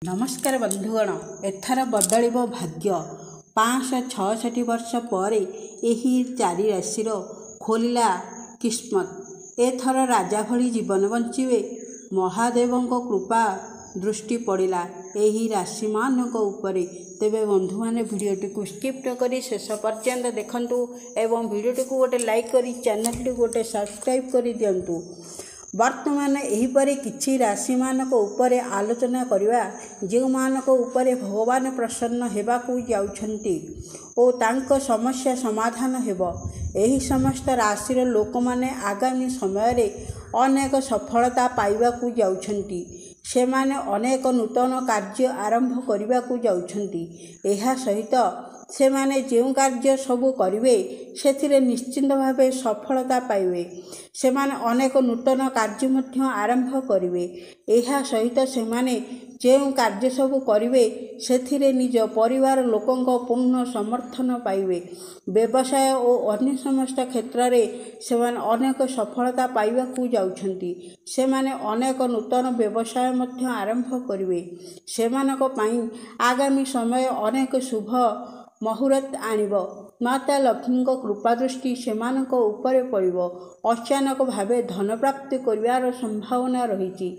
नमस्कार बंधुगण, एथार बदल भाग्य 566 वर्ष पर यही चारि राशि खोलिला किस्मत। एथर राजा भली जीवन बंचिवे। महादेव कृपा दृष्टि पड़ा यही राशि मानक उपरे। तेबे बंधु मैंने भिडियोटी को स्किप करी शेष पर्यंत देखंतु एवं भिडियोटी को गोटे लाइक करी चैनल टी गोटे सब्सक्राइब कर दिंतु। वर्तमान एहीपरि किछि राशि मानक उपरे आलोचना करिवा जो मानक उपरे भगवान प्रसन्न हेबाकु जाउछंती ओ तांको समस्या समाधान हेबो। एही समस्त राशिर लोक माने आगामी समय रे अनेक सफलता पाइबाकु जाउछंती। से माने अनेक नूतन कार्य आरंभ करिबाकु जाउछंती। एहा सहित से माने जो कार्य सबु करिवे सेथिरे निश्चिंत भावे सफलता पाइबे। से माने अनेक नूतन कार्य मध्य आरंभ करिवे। एहा सहित से माने जो कार्य सबु करिवे सेथिरे निज परिवार लोकंक पूर्ण समर्थन पाइबे। व्यवसाय और अन्य समस्त क्षेत्र में से माने अनेक सफलता पाइबाकु जाउछंती। से माने अनेक नूतन व्यवसाय मध्य आरंभ करिवे। से मानक पई आगामी समय अनेक शुभ मुहूर्त आनिबो। माता लक्ष्मी कृपा दृष्टि सेमानक उपरे पड़िबो। अचानक भावे धन प्राप्ति करिवार संभावना रही।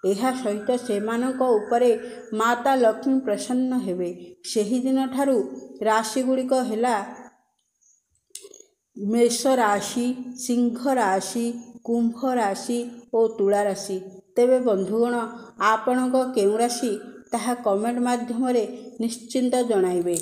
एहा सहित सेमानक उपरे माता लक्ष्मी प्रसन्न हेबे। सेही दिन ठारू राशि गुड़िक हेला मेष राशि, सिंह राशि, कुंभ राशि और तुला राशि। तेबे बंधुगण आपणक केउ राशि ताहा कमेंट माध्यम रे निश्चिंत जणाइबे।